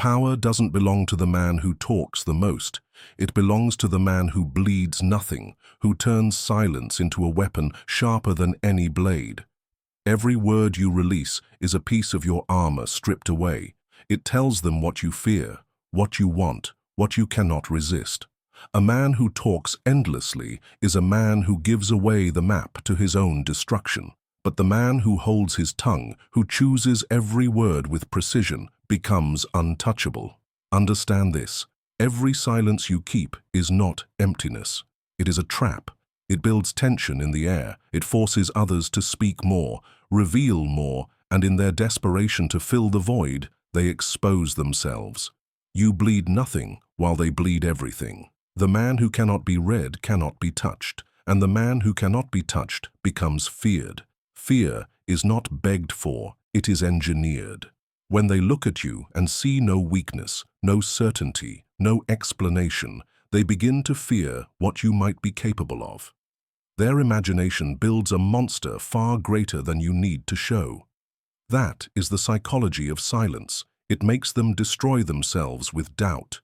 Power doesn't belong to the man who talks the most. It belongs to the man who bleeds nothing, who turns silence into a weapon sharper than any blade. Every word you release is a piece of your armor stripped away. It tells them what you fear, what you want, what you cannot resist. A man who talks endlessly is a man who gives away the map to his own destruction. But the man who holds his tongue, who chooses every word with precision, becomes untouchable. Understand this. Every silence you keep is not emptiness. It is a trap. It builds tension in the air. It forces others to speak more, reveal more, and in their desperation to fill the void, they expose themselves. You bleed nothing while they bleed everything. The man who cannot be read cannot be touched, and the man who cannot be touched becomes feared. Fear is not begged for, it is engineered. When they look at you and see no weakness, no certainty, no explanation, they begin to fear what you might be capable of. Their imagination builds a monster far greater than you need to show. That is the psychology of silence. It makes them destroy themselves with doubt.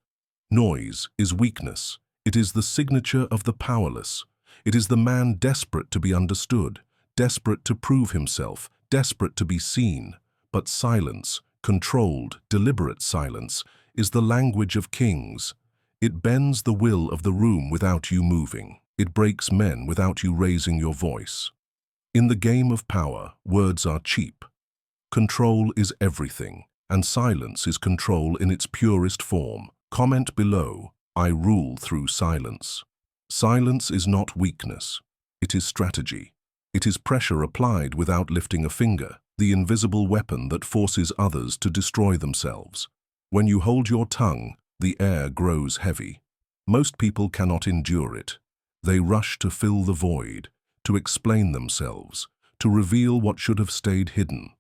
Noise is weakness. It is the signature of the powerless. It is the man desperate to be understood, desperate to prove himself, desperate to be seen. But silence, controlled, deliberate silence, is the language of kings. It bends the will of the room without you moving. It breaks men without you raising your voice. In the game of power, words are cheap. Control is everything, and silence is control in its purest form. Comment below, I rule through silence. Silence is not weakness. It is strategy. It is pressure applied without lifting a finger, the invisible weapon that forces others to destroy themselves. When you hold your tongue, the air grows heavy. Most people cannot endure it. They rush to fill the void, to explain themselves, to reveal what should have stayed hidden.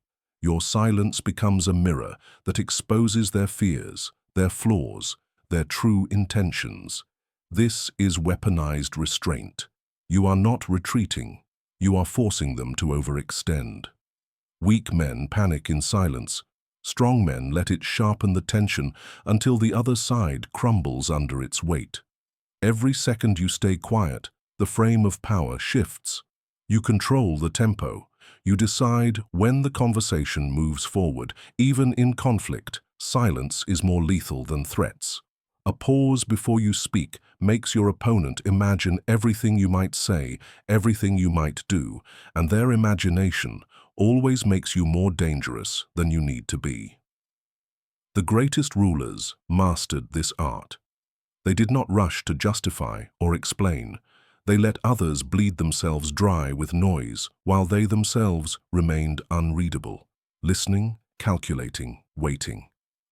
Your silence becomes a mirror that exposes their fears, their flaws, their true intentions. This is weaponized restraint. You are not retreating. You are forcing them to overextend. Weak men panic in silence. Strong men let it sharpen the tension until the other side crumbles under its weight. Every second you stay quiet, the frame of power shifts. You control the tempo. You decide when the conversation moves forward. Even in conflict, silence is more lethal than threats. A pause before you speak makes your opponent imagine everything you might say, everything you might do, and their imagination always makes you more dangerous than you need to be. The greatest rulers mastered this art. They did not rush to justify or explain. They let others bleed themselves dry with noise while they themselves remained unreadable, listening, calculating, waiting.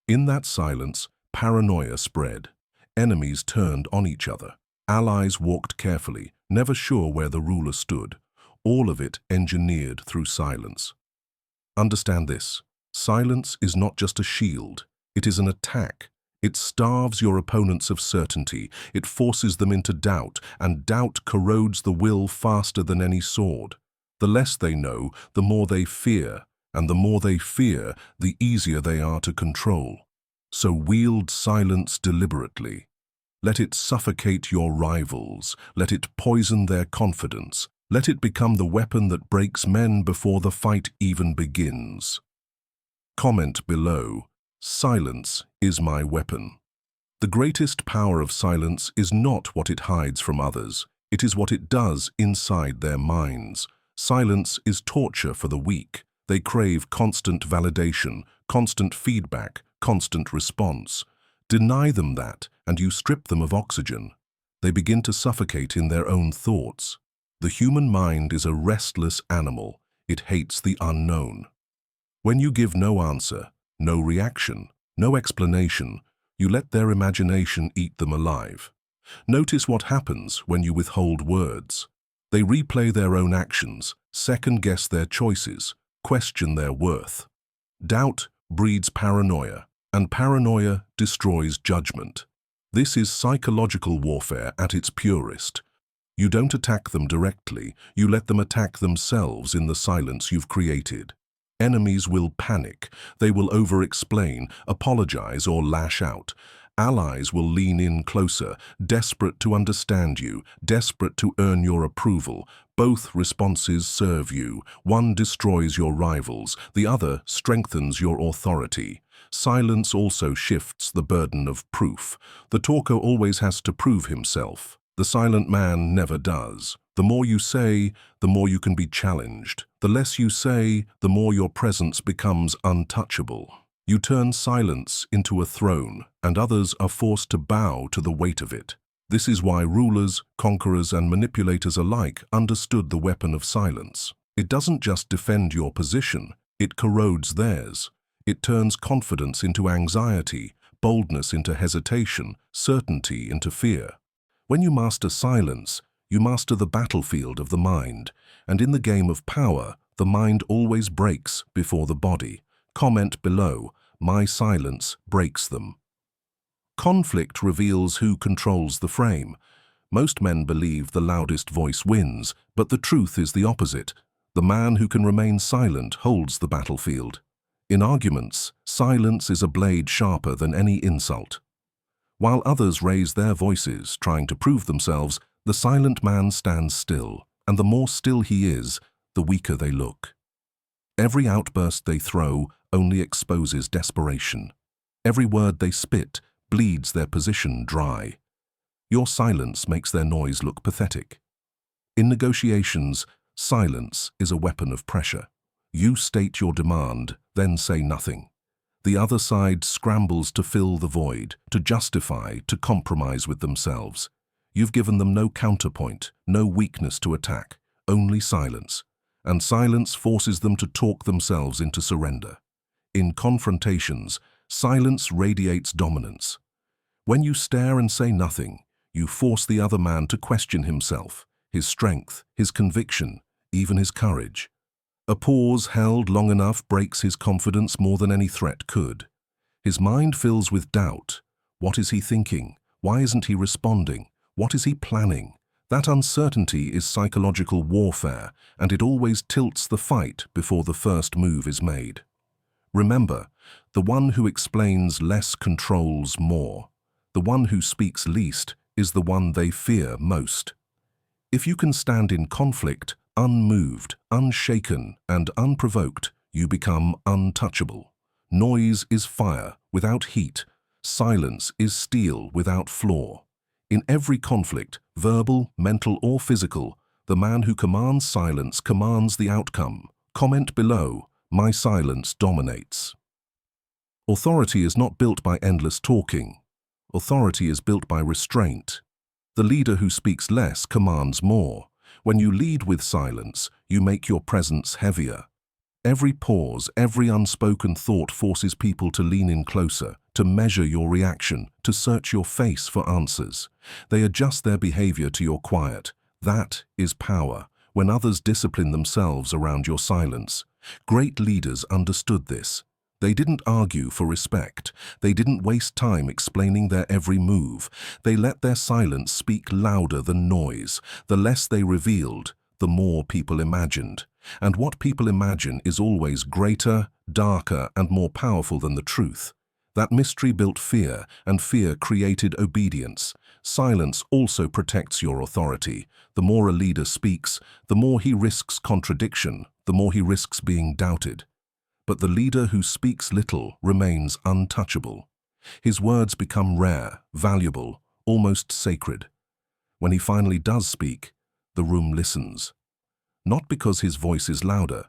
In that silence, paranoia spread. Enemies turned on each other. Allies walked carefully, never sure where the ruler stood. All of it engineered through silence. Understand this. Silence is not just a shield. It is an attack. It starves your opponents of certainty. It forces them into doubt, and doubt corrodes the will faster than any sword. The less they know, the more they fear, and the more they fear, the easier they are to control. So wield silence deliberately. Let it suffocate your rivals. Let it poison their confidence. Let it become the weapon that breaks men before the fight even begins. Comment below, silence is my weapon. The greatest power of silence is not what it hides from others. It is what it does inside their minds. Silence is torture for the weak. They crave constant validation, constant feedback, constant response. Deny them that, and you strip them of oxygen. They begin to suffocate in their own thoughts. The human mind is a restless animal. It hates the unknown. When you give no answer, no reaction, no explanation, you let their imagination eat them alive. Notice what happens when you withhold words. They replay their own actions, second-guess their choices, question their worth. Doubt breeds paranoia, and paranoia destroys judgment. This is psychological warfare at its purest. You don't attack them directly, you let them attack themselves in the silence you've created. Enemies will panic. They will over-explain, apologize, or lash out. Allies will lean in closer, desperate to understand you, desperate to earn your approval. Both responses serve you. One destroys your rivals, the other strengthens your authority. Silence also shifts the burden of proof. The talker always has to prove himself. The silent man never does. The more you say, the more you can be challenged. The less you say, the more your presence becomes untouchable. You turn silence into a throne, and others are forced to bow to the weight of it. This is why rulers, conquerors, and manipulators alike understood the weapon of silence. It doesn't just defend your position, it corrodes theirs. It turns confidence into anxiety, boldness into hesitation, certainty into fear. When you master silence, you master the battlefield of the mind, and in the game of power, the mind always breaks before the body. Comment below, my silence breaks them. Conflict reveals who controls the frame. Most men believe the loudest voice wins, but the truth is the opposite. The man who can remain silent holds the battlefield. In arguments, silence is a blade sharper than any insult. While others raise their voices, trying to prove themselves, the silent man stands still, and the more still he is, the weaker they look. Every outburst they throw only exposes desperation. Every word they spit bleeds their position dry. Your silence makes their noise look pathetic. In negotiations, silence is a weapon of pressure. You state your demand, then say nothing. The other side scrambles to fill the void, to justify, to compromise with themselves. You've given them no counterpoint, no weakness to attack, only silence. And silence forces them to talk themselves into surrender. In confrontations, silence radiates dominance. When you stare and say nothing, you force the other man to question himself, his strength, his conviction, even his courage. A pause held long enough breaks his confidence more than any threat could. His mind fills with doubt. What is he thinking? Why isn't he responding? What is he planning? That uncertainty is psychological warfare, and it always tilts the fight before the first move is made. Remember, the one who explains less controls more. The one who speaks least is the one they fear most. If you can stand in conflict, unmoved, unshaken, and unprovoked, you become untouchable. Noise is fire without heat. Silence is steel without flaw. In every conflict, verbal, mental, or physical, the man who commands silence commands the outcome. Comment below, my silence dominates. Authority is not built by endless talking. Authority is built by restraint. The leader who speaks less commands more. When you lead with silence, you make your presence heavier. Every pause, every unspoken thought forces people to lean in closer, to measure your reaction, to search your face for answers. They adjust their behavior to your quiet. That is power, when others discipline themselves around your silence. Great leaders understood this. They didn't argue for respect. They didn't waste time explaining their every move. They let their silence speak louder than noise. The less they revealed, the more people imagined. And what people imagine is always greater, darker, and more powerful than the truth. That mystery built fear, and fear created obedience. Silence also protects your authority. The more a leader speaks, the more he risks contradiction, the more he risks being doubted. But the leader who speaks little remains untouchable. His words become rare, valuable, almost sacred. When he finally does speak, the room listens. Not because his voice is louder,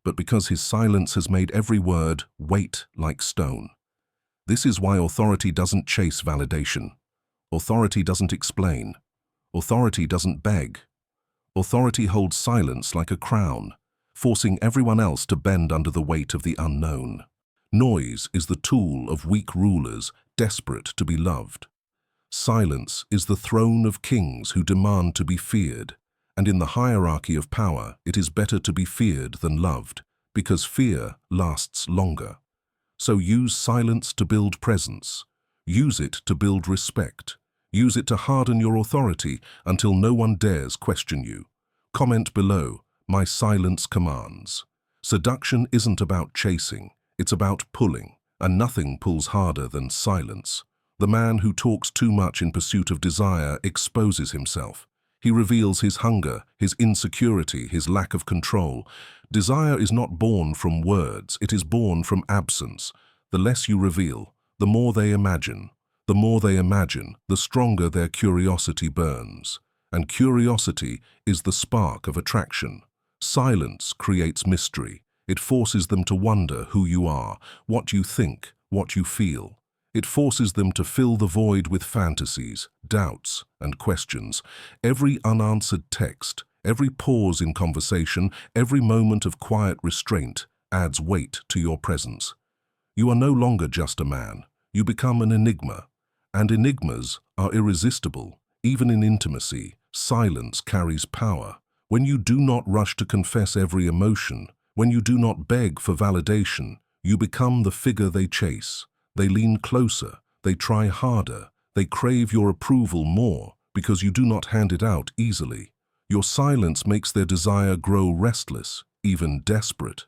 but because his silence has made every word weight like stone. This is why authority doesn't chase validation. Authority doesn't explain. Authority doesn't beg. Authority holds silence like a crown, forcing everyone else to bend under the weight of the unknown. Noise is the tool of weak rulers, desperate to be loved. Silence is the throne of kings who demand to be feared. And in the hierarchy of power, it is better to be feared than loved, because fear lasts longer. So use silence to build presence. Use it to build respect. Use it to harden your authority until no one dares question you. Comment below, my silence commands. Seduction isn't about chasing, it's about pulling, and nothing pulls harder than silence. The man who talks too much in pursuit of desire exposes himself. He reveals his hunger, his insecurity, his lack of control. Desire is not born from words, it is born from absence. The less you reveal, the more they imagine. The more they imagine, the stronger their curiosity burns. And curiosity is the spark of attraction. Silence creates mystery. It forces them to wonder who you are, what you think, what you feel. It forces them to fill the void with fantasies, doubts, and questions. Every unanswered text, every pause in conversation, every moment of quiet restraint adds weight to your presence. You are no longer just a man. You become an enigma. And enigmas are irresistible. Even in intimacy, silence carries power. When you do not rush to confess every emotion, when you do not beg for validation, you become the figure they chase. They lean closer, they try harder, they crave your approval more because you do not hand it out easily. Your silence makes their desire grow restless, even desperate.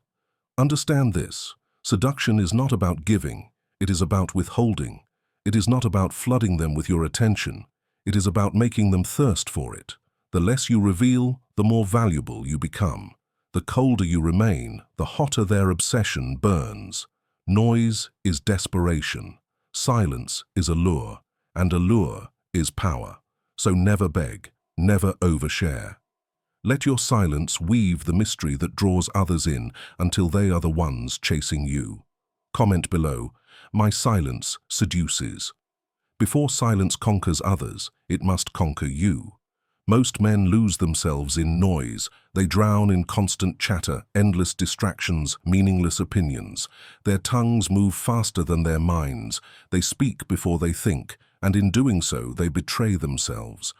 Understand this: seduction is not about giving, it is about withholding. It is not about flooding them with your attention, it is about making them thirst for it. The less you reveal, the more valuable you become. The colder you remain, the hotter their obsession burns. Noise is desperation, silence is allure, and allure is power. So never beg, never overshare. Let your silence weave the mystery that draws others in until they are the ones chasing you. Comment below: my silence seduces. Before silence conquers others, it must conquer you. Most men lose themselves in noise. They drown in constant chatter, endless distractions, meaningless opinions. Their tongues move faster than their minds. They speak before they think, and in doing so, they betray themselves.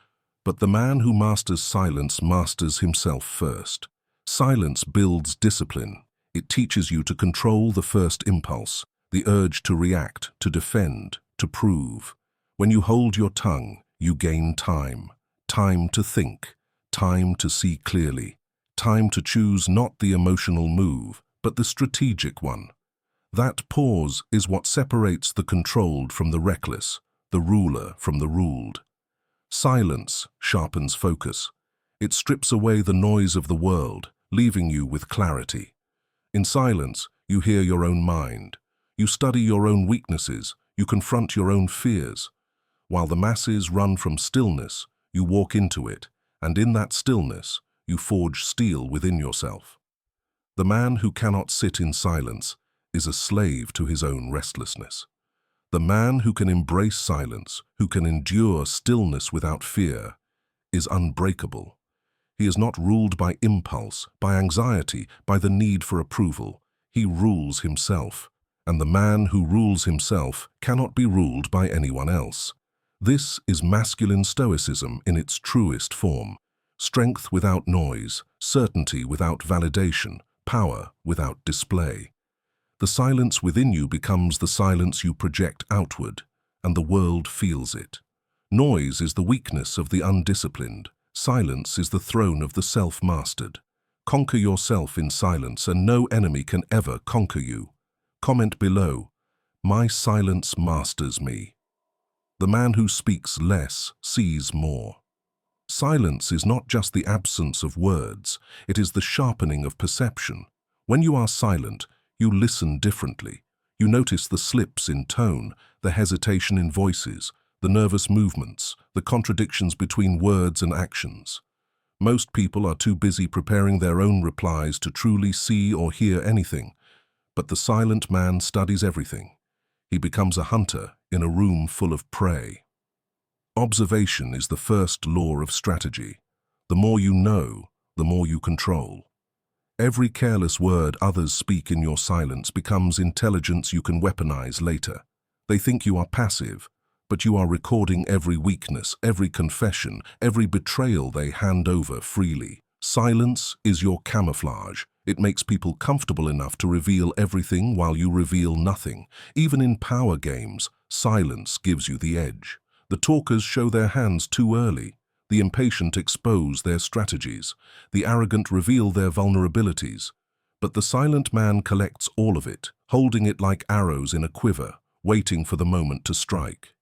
But the man who masters silence masters himself first. Silence builds discipline. It teaches you to control the first impulse, the urge to react, to defend, to prove. When you hold your tongue, you gain time. Time to think, time to see clearly, time to choose not the emotional move, but the strategic one. That pause is what separates the controlled from the reckless, the ruler from the ruled. Silence sharpens focus. It strips away the noise of the world, leaving you with clarity. In silence, you hear your own mind. You study your own weaknesses. You confront your own fears. While the masses run from stillness, you walk into it, and in that stillness, you forge steel within yourself. The man who cannot sit in silence is a slave to his own restlessness. The man who can embrace silence, who can endure stillness without fear, is unbreakable. He is not ruled by impulse, by anxiety, by the need for approval. He rules himself, and the man who rules himself cannot be ruled by anyone else. This is masculine stoicism in its truest form: strength without noise, certainty without validation, power without display. The silence within you becomes the silence you project outward, and the world feels it. Noise is the weakness of the undisciplined. Silence is the throne of the self-mastered. Conquer yourself in silence, and no enemy can ever conquer you. Comment below: my silence masters me. The man who speaks less sees more. Silence is not just the absence of words, it is the sharpening of perception. When you are silent, you listen differently. You notice the slips in tone, the hesitation in voices, the nervous movements, the contradictions between words and actions. Most people are too busy preparing their own replies to truly see or hear anything, but the silent man studies everything. He becomes a hunter in a room full of prey. Observation is the first law of strategy. The more you know, the more you control. Every careless word others speak in your silence becomes intelligence you can weaponize later. They think you are passive, but you are recording every weakness, every confession, every betrayal they hand over freely. Silence is your camouflage. It makes people comfortable enough to reveal everything while you reveal nothing. Even in power games, silence gives you the edge. The talkers show their hands too early. The impatient expose their strategies. The arrogant reveal their vulnerabilities. But the silent man collects all of it, holding it like arrows in a quiver, waiting for the moment to strike.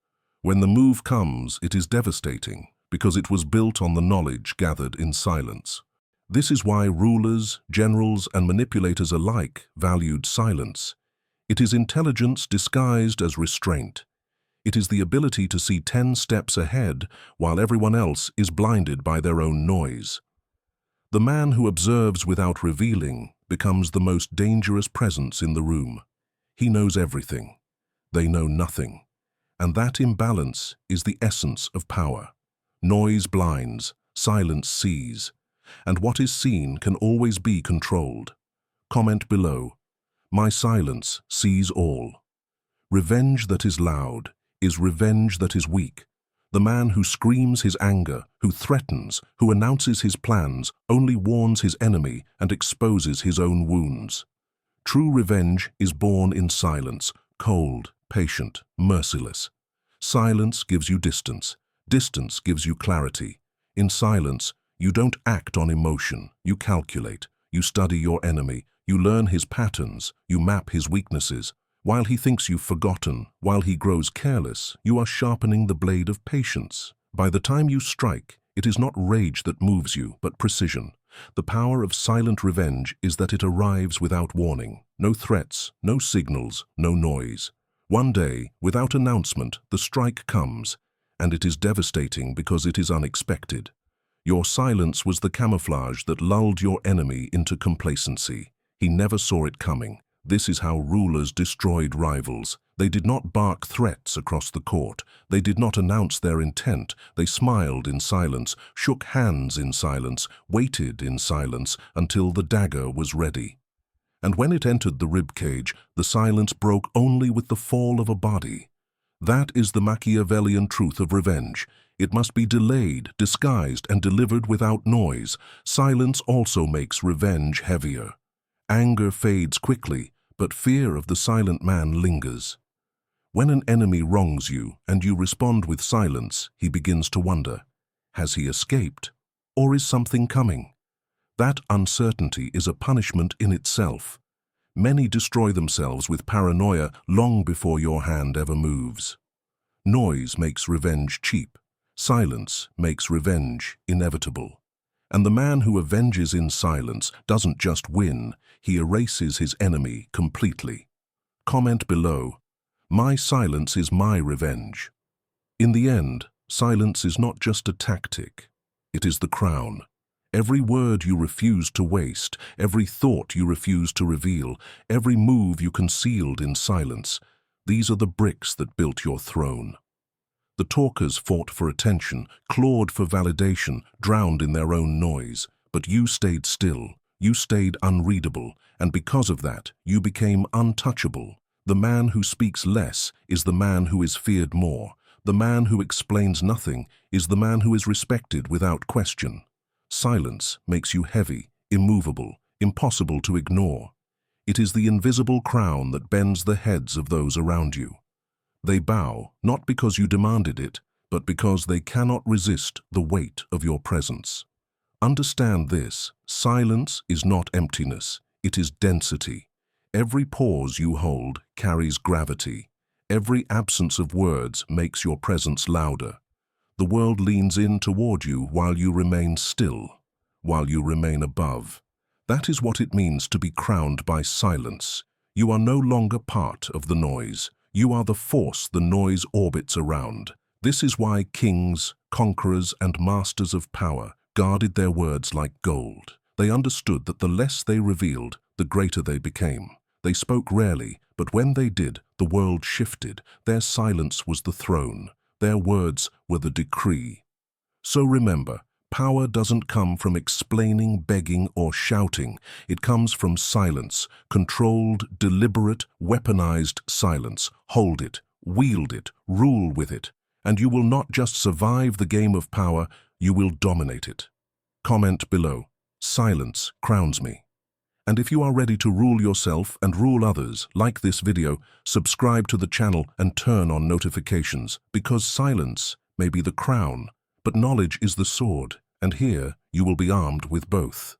When the move comes, it is devastating, because it was built on the knowledge gathered in silence. This is why rulers, generals, and manipulators alike valued silence. It is intelligence disguised as restraint. It is the ability to see 10 steps ahead while everyone else is blinded by their own noise. The man who observes without revealing becomes the most dangerous presence in the room. He knows everything. They know nothing. And that imbalance is the essence of power. Noise blinds, silence sees. And what is seen can always be controlled. Comment below. My silence sees all. Revenge that is loud is revenge that is weak. The man who screams his anger, who threatens, who announces his plans, only warns his enemy and exposes his own wounds. True revenge is born in silence, cold, patient, merciless. Silence gives you distance. Distance gives you clarity. In silence, you don't act on emotion. You calculate. You study your enemy. You learn his patterns. You map his weaknesses. While he thinks you've forgotten, while he grows careless, you are sharpening the blade of patience. By the time you strike, it is not rage that moves you, but precision. The power of silent revenge is that it arrives without warning. No threats, no signals, no noise. One day, without announcement, the strike comes, and it is devastating because it is unexpected. Your silence was the camouflage that lulled your enemy into complacency. He never saw it coming. This is how rulers destroyed rivals. They did not bark threats across the court. They did not announce their intent. They smiled in silence, shook hands in silence, waited in silence until the dagger was ready. And when it entered the ribcage, the silence broke only with the fall of a body. That is the Machiavellian truth of revenge. It must be delayed, disguised, and delivered without noise. Silence also makes revenge heavier. Anger fades quickly, but fear of the silent man lingers. When an enemy wrongs you and you respond with silence, he begins to wonder, has he escaped, or is something coming? That uncertainty is a punishment in itself. Many destroy themselves with paranoia long before your hand ever moves. Noise makes revenge cheap. Silence makes revenge inevitable. And the man who avenges in silence doesn't just win, he erases his enemy completely. Comment below. My silence is my revenge. In the end, silence is not just a tactic. It is the crown. Every word you refuse to waste, every thought you refuse to reveal, every move you concealed in silence, these are the bricks that built your throne. The talkers fought for attention, clawed for validation, drowned in their own noise. But you stayed still, you stayed unreadable, and because of that, you became untouchable. The man who speaks less is the man who is feared more. The man who explains nothing is the man who is respected without question. Silence makes you heavy, immovable, impossible to ignore. It is the invisible crown that bends the heads of those around you. They bow, not because you demanded it, but because they cannot resist the weight of your presence. Understand this, silence is not emptiness, it is density. Every pause you hold carries gravity. Every absence of words makes your presence louder. The world leans in toward you while you remain still, while you remain above. That is what it means to be crowned by silence. You are no longer part of the noise. You are the force the noise orbits around. This is why kings, conquerors, and masters of power guarded their words like gold. They understood that the less they revealed, the greater they became. They spoke rarely, but when they did, the world shifted. Their silence was the throne. Their words were the decree. So remember, power doesn't come from explaining, begging, or shouting. It comes from silence, controlled, deliberate, weaponized silence. Hold it, wield it, rule with it, and you will not just survive the game of power, you will dominate it. Comment below. Silence crowns me. And if you are ready to rule yourself and rule others, like this video, subscribe to the channel and turn on notifications, because silence may be the crown, but knowledge is the sword, and here you will be armed with both.